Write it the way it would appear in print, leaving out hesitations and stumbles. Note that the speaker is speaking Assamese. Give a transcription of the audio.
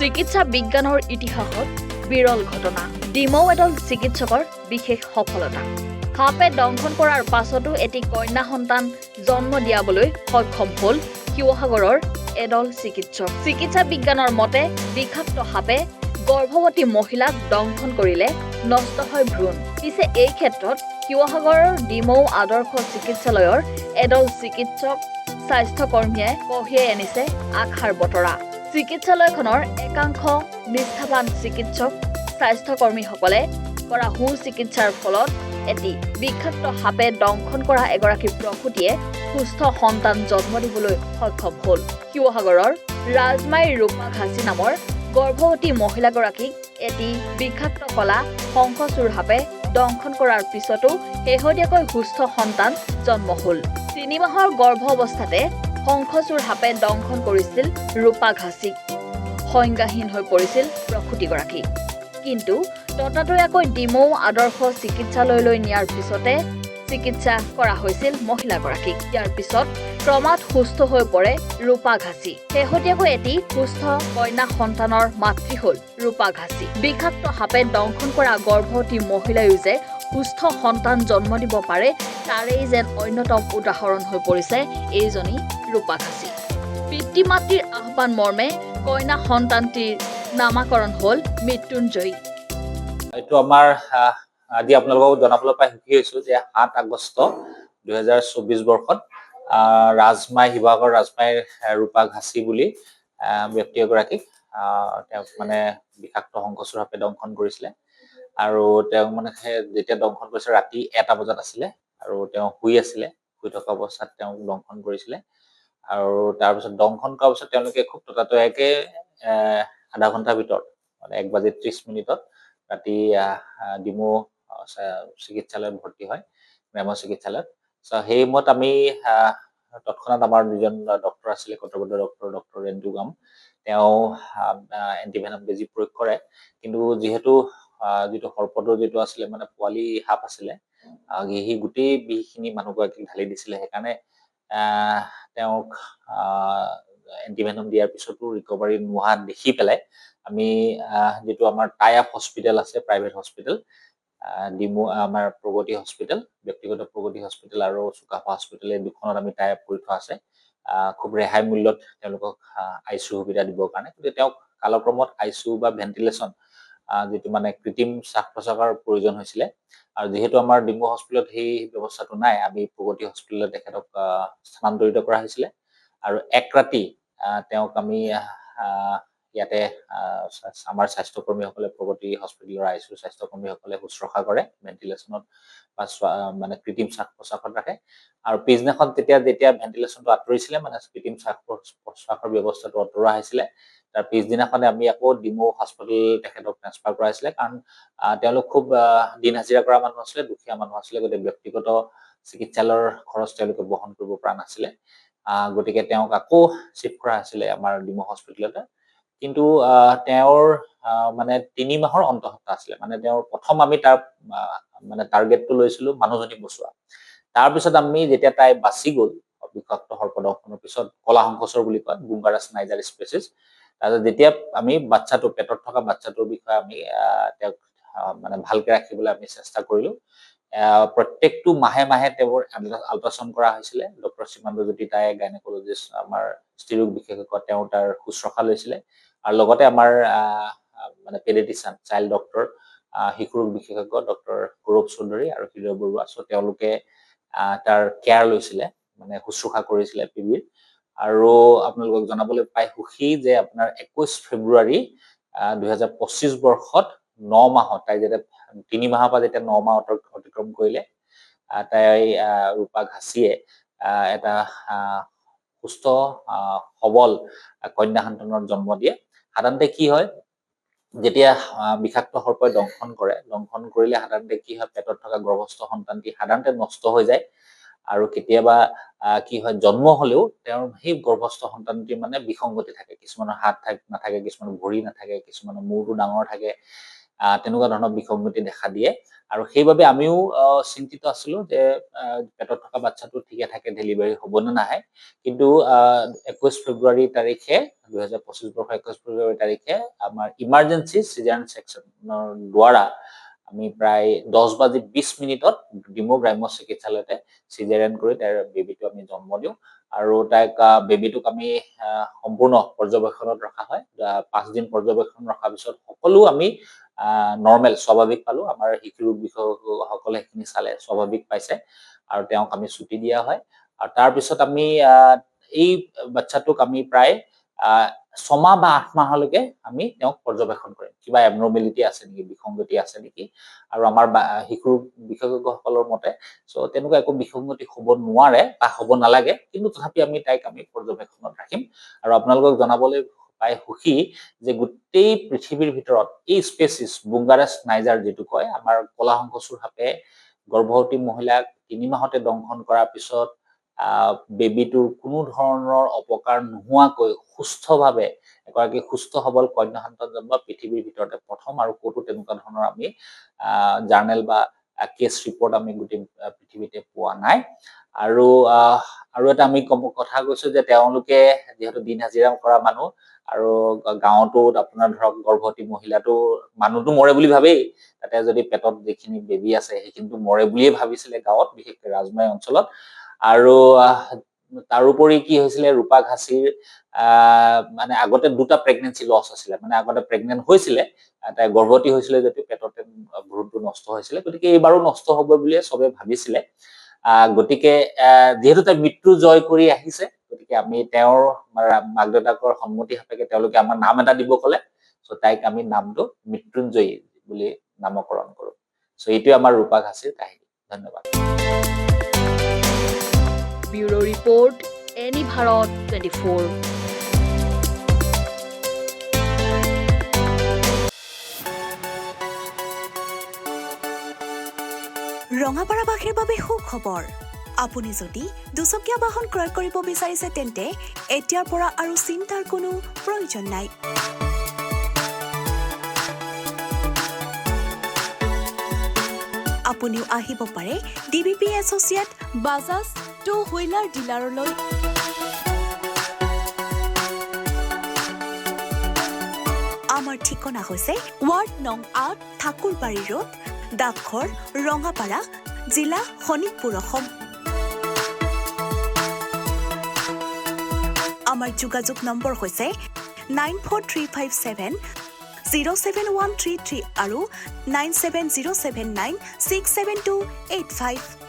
চিকিৎসা বিজ্ঞানৰ ইতিহাসত বিৰল ঘটনা। ডিমৌ এডল চিকিৎসকৰ বিশেষ সফলতা। সাপে দংশন কৰাৰ পাছতো এটি কন্যা সন্তান জন্ম দিয়াবলৈ সক্ষম হ'ল শিৱসাগৰৰ এডল চিকিৎসক। চিকিৎসা বিজ্ঞানৰ মতে বিষাক্ত সাপে গৰ্ভৱতী মহিলাক দংশন কৰিলে নষ্ট হয় ভ্ৰূণ। পিছে এই ক্ষেত্ৰত শিৱসাগৰৰ ডিমৌ আদৰ্শ চিকিৎসালয়ৰ এডল চিকিৎসক স্বাস্থ্যকৰ্মীয়ে কঢ়িয়াই আনিছে আশাৰ বতৰা। চিকিৎসালয়খনৰ একাংশ নিষ্ঠাবান চিকিৎসক স্বাস্থ্যকৰ্মীসকলে কৰা সুচিকিৎসাৰ ফলত এটি বিষাক্ত সাপে দংশন কৰা এগৰাকী প্ৰসূতিয়ে সুস্থ সন্তান জন্ম দিবলৈ সক্ষম হ'ল। শিৱসাগৰৰ ৰাজমাইৰ ৰূপা ঘাচি নামৰ গৰ্ভৱতী মহিলাগৰাকীক এটি বিষাক্ত কলা শংখচূড় সাপে দংশন কৰাৰ পিছতো শেহতীয়াকৈ সুস্থ সন্তান জন্ম হ'ল। ৩ মাহৰ গৰ্ভ অৱস্থাতে শংখচূড় সাপে দংশন কৰিছিল ৰূপা ঘাচিক। সংজ্ঞাহীন হৈ পৰিছিল প্ৰসূতিগৰাকী। কিন্তু ততাতৈয়াকৈ ডিমৌ আদৰ্শ চিকিৎসালয়লৈ নিয়াৰ পিছতে চিকিৎসা কৰা হৈছিল মহিলাগৰাকীক। ইয়াৰ পিছত ক্ৰমাৎ সুস্থ হৈ পৰে ৰূপা ঘাচি। শেহতীয়াকৈ এটি সুস্থ কন্যা সন্তানৰ মাতৃ হ'ল ৰূপা ঘাচি। বিষাক্ত সাপে দংশন কৰা গৰ্ভৱতী মহিলায়ো যে সুস্থ সন্তান জন্ম দিব পাৰে তাৰেই যেন অন্যতম উদাহৰণ হৈ পৰিছে এইজনী ৰূপা ঘাচি। পিতৃ মাতৃৰ আহ্বান মৰ্মে কন্যা সন্তানটিৰ নামাকৰণ হ'ল মৃত্যুঞ্জয়ী। এইটো আমাৰ আজি আপোনালোকক জনাবলৈ পাই সুখী হৈছো যে ৭ আগষ্ট ২০২৪ বৰ্ষত শিৱসাগৰ ৰাজমাইৰ ৰূপা ঘাচি বুলি ব্যক্তি এগৰাকীক তেওঁক মানে বিষাক্ত শংখচূড় সাপে দংশন কৰিছিলে। আৰু তেওঁক মানে যেতিয়া দংশন কৰিছে ৰাতি ১টা বজাত আছিলে আৰু তেওঁ শুই থকা অৱস্থাত তেওঁক দংশন কৰিছিলে। আৰু তাৰপিছত দংশন কৰাৰ পিছত তেওঁলোকে খুব ততাতৈয়াকে আধা ঘণ্টাৰ ভিতৰত মানে ১:৩০ ৰাতি ডিমৌ চিকিৎসালয়ত ভৰ্তি হয়, গ্ৰাম্য চিকিৎসালয়ত। সেই সময়ত আমি তৎক্ষণাত আমাৰ দুজন ডক্টৰ আছিলে, কৰ্তব্যৰত ডক্টৰ ৰেণ্টু গাম, তেওঁ এণ্টিভেনম বেজী প্ৰয়োগ কৰে। কিন্তু যিহেতু যিটো সৰ্পটোৰ যিটো আছিলে মানে পোৱালি সাপ আছিলে, সেই গোটেই বিষখিনি মানুহগৰাকীক ঢালি দিছিলে। সেইকাৰণে তেওঁক এণ্টিভেনম দিয়াৰ পিছতো ৰিকভাৰী নোহোৱা দেখি পেলাই আমি যিটো আমাৰ টাই আপ হস্পিটেল আছে, প্ৰাইভেট হস্পিটেল, ডিমৌ আমাৰ প্ৰগতি হস্পিটেল, ব্যক্তিগত প্ৰগতি হস্পিটেল আৰু চুকাফা হস্পিটেল, এই দুখনত আমি টাই আপ কৰি থোৱা আছে খুব ৰেহাই মূল্যত তেওঁলোকক ICU সুবিধা দিবৰ কাৰণে। গতিকে তেওঁক কালক্ৰমত ICU বা ভেণ্টিলেশ্যন যিটো মানে কৃত্ৰিম শ্বাস প্ৰশ্বাসৰ প্ৰয়োজন হৈছিলে। আৰু যিহেতু আমাৰ ডিমৌ হস্পিটেলত সেই ব্যৱস্থাটো নাই, আমি প্ৰগতি হস্পিটেলত তেখেতক স্থানান্তৰিত কৰা হৈছিলে। আৰু এক ৰাতি তেওঁক আমি ইয়াতে আমাৰ স্বাস্থ্যকৰ্মীসকলে, প্ৰগতি হস্পিটেলৰ ICU স্বাস্থ্যকৰ্মীসকলে শুশ্ৰূষা কৰে, ভেণ্টিলেশ্যনত বা মানে কৃত্ৰিম শ্বাস প্ৰশ্বাসত ৰাখে। আৰু পিছদিনাখন যেতিয়া ভেণ্টিলেশ্যনটো আঁতৰিছিলে, মানে কৃত্ৰিম শ্বাস প্ৰশ্বাসৰ ব্যৱস্থাটো আঁতৰোৱা হৈছিলে, তাৰ পিছদিনাখনে আমি আকৌ ডিমৌ হস্পিটেল তেখেতক ট্ৰেন্সফাৰ কৰাইছিলে। কাৰণ তেওঁলোক খুব দিন হাজিৰা কৰা মানুহ আছিলে, দুখীয়া মানুহ আছিলে, গতিকে ব্যক্তিগত চিকিৎসালয়ৰ খৰচ তেওঁলোকে বহন কৰিব পৰা নাছিলে। গতিকে তেওঁক আকৌ চিফ্ট কৰা হৈছিলে আমাৰ ডিমৌ হস্পিটেলতে। কিন্তু তেওঁৰ মানে ৩ মাহৰ অন্তঃসত্ত্বা আছিলে। মানে তেওঁৰ প্ৰথম আমি তাৰ মানে টাৰ্গেটটো লৈছিলো মানুহজনী বচোৱা। তাৰপিছত আমি যেতিয়া তাই বাচি গ'ল বিষাক্ত সৰ্পদংশনৰ পিছত, কলা শংখচূড় বুলি কয়, বুম্বাৰাছ নাইজাৰ স্পেচিছ। তাৰপিছত যেতিয়া আমি পেটত থকা বাচ্ছাটোৰ বিষয়ে আমি তেওঁক মানে ভালকে ৰাখিবলৈ আমি চেষ্টা কৰিলো। প্ৰত্যেকটো মাহে মাহে তেওঁৰ আল্ট্ৰাচাউণ্ড কৰা হৈছিলে। ডক্টৰ সীমান্ত জ্যোতি তাই গাইনকলজিষ্ট, আমাৰ স্ত্ৰীৰোগ বিশেষজ্ঞ, তেওঁ তাৰ শুশ্ৰূষা লৈছিলে। আৰু লগতে আমাৰ মানে পেডিয়াট্ৰিচিয়ান, চাইল্ড ডক্টৰ, শিশুৰোগ বিশেষজ্ঞ ডক্টৰ গৌৰৱ চৌধুৰী আৰু হৃদয় বৰুৱা, তেওঁলোকে তাৰ কেয়াৰ লৈছিলে, মানে শুশ্ৰূষা কৰিছিলে PBৰ। আৰু আপোনালোকক জনাবলৈ পাই সুখী যে আপোনাৰ ২১ ফেব্ৰুৱাৰী ২০২৫ বৰ্ষত ৯ মাহত, তাই যেতিয়া ৩ মাহৰ পৰা যেতিয়া ৯ মাহ অতিক্ৰম কৰিলে, তাই ৰূপা ঘাচিয়ে এটা সুস্থ সবল কন্যা সন্তানৰ জন্ম দিয়ে। সাধাৰণতে কি হয়, যেতিয়া বিষাক্ত সৰ্পই দংশন কৰিলে সাধাৰণতে কি হয়, পেটত থকা গৰ্ভস্থ সন্তানটি সাধাৰণতে নষ্ট হৈ যায়। আৰু কেতিয়াবা কি হয়, জন্ম হলেও তেওঁৰ সেই গৰ্ভস্থ সন্তানটিৰ মানে বিসংগতি থাকে। কিছুমানৰ হাত নাথাকে, কিছুমানৰ ভৰি নাথাকে, কিছুমানৰ মূৰটো ডাঙৰ থাকে, তেনেকুৱা ধৰণৰ বিসংগতি দেখা দিয়ে। আৰু সেইবাবে আমিও চিন্তিত আছিলো যে পেটত থকা বাচ্চাটো ঠিকে থাকে ডেলিভাৰী হ'ব নে নাহে কিন্তু 21 ফেব্ৰুৱাৰী তাৰিখে 2025 বৰ্ষৰ 21 ফেব্ৰুৱাৰী তাৰিখে আমাৰ ইমাৰ্জেঞ্চি চিজাৰিয়ান সেকচনৰ দ্বাৰা আমি প্ৰায় 10:20 ডিমৌ গ্ৰাম্য চিকিৎসালয়তে চিজাৰিয়ান কৰি তাৰ বেবিটো আমি জন্ম দিওঁ আৰু তাইক বেবিটোক আমি সম্পূৰ্ণ পৰ্যবেক্ষণত ৰখা হয় 5 দিন পৰ্যবেক্ষণ ৰখাৰ পিছত সকলো আমি নৰ্মেল স্বাভাৱিক পালো আমাৰ শিশু ৰোগ বিশেষজ্ঞসকলে সেইখিনি চালে স্বাভাৱিক পাইছে আৰু তেওঁক আমি ছুটি দিয়া হয় আৰু তাৰ পিছত আমি এই বাচ্চাটোক আমি প্ৰায় 6 মাহ বা 8 মাহলৈকে আমি তেওঁক পৰ্যবেক্ষণ কৰিম কিবা এবনৰ্মেলিটি আছে নেকি বিসংগতি আছে নেকি আৰু আমাৰ শিশু বিশেষজ্ঞসকলৰ মতে সো তেনেকুৱা একো বিসংগতি হ'ব নোৱাৰে বা হ'ব নালাগে কিন্তু তথাপি আমি তাইক আমি পৰ্যবেক্ষণত ৰাখিম আৰু আপোনালোকক জনাবলৈ পাই সুখী যে গোটেই পৃথিৱীৰ ভিতৰত এই স্পেচিছ বুংগাৰাছ নাইজাৰ যেটো কয় আমাৰ কলাহংকচুৰ সাপে গৰ্ভৱতী মহিলাক 3 মাহতে দংশন কৰাৰ পিছত বেবিটোৰ কোনো ধৰণৰ অপকাৰ নোহোৱাকৈ সুস্থভাৱে এগৰাকী সুস্থ সবল কন্যা সন্তান জন্ম পৃথিৱীৰ ভিতৰতে প্ৰথম আৰু কোটো তেনেকুৱা ধৰণৰ আমি জাৰ্নেল বা কেছ ৰিপৰ্ট আমি গোটেই পৃথিৱীতে পোৱা নাই আৰু এটা আমি কথা কৈছো যে তেওঁলোকে যেহেতু দিন হাজিৰা কৰা মানুহ আৰু গাঁৱতো আপোনাৰ ধৰক গৰ্ভৱতী মহিলাটো মানুহটো মৰে বুলি ভাবেই তাতে যদি পেটত যিখিনি বেবি আছে সেইখিনিটো মৰে বুলিয়ে ভাবিছিলে গাঁৱত বিশেষকৈ ৰাজমাই অঞ্চলত আৰু তাৰোপৰি কি হৈছিলে ৰূপা ঘাসিৰ মানে আগতে দুটা প্ৰেগনেন্সি লছ হৈছিলে মানে আগতে প্ৰেগনেন্ট হৈছিলে তাই গৰ্ভৱতী হৈছিলে যদি পেটতে ভ্ৰূণটো নষ্ট হৈছিলে গতিকে এইবাৰো নষ্ট হ'ব বুলি সবে ভাবিছিলে গতিকে যেহেতু তাই মৃত্যু জয় কৰি আহিছে গতিকে আমি তেওঁৰ মাক দেউতাকৰ সন্মতি সাপেক্ষে তেওঁলোকে আমাৰ নাম এটা দিব ক'লে সো তাইক আমি নামটো মৃত্যুঞ্জয়ী বুলি নামকৰণ কৰো সো এইটো আমাৰ ৰূপা ঘাসিৰ কাহিনী ধন্যবাদ ব্যুৰো ৰিপৰ্ট এনি ভাৰত 24 ৰঙাপাৰাবাসীৰ বাবে সুখবৰ আপুনি যদি দুচকীয়া বাহন ক্ৰয় কৰিব বিচাৰিছে তেন্তে এতিয়াৰ পৰা আৰু চিন্তাৰ কোনো প্ৰয়োজন নাই আপুনিও আহিব পাৰে DBP associate Bajaj two wheeler ডিলাৰলৈ আমাৰ ঠিকনা হৈছে ৱাৰ্ড নং 8 ঠাকুৰবাৰী ৰোড ডাকঘৰ ৰঙাপাৰা জিলা শোণিতপুৰ অসম আমাৰ যোগাযোগ নম্বৰ হৈছে 9435707133 আৰু 9707967285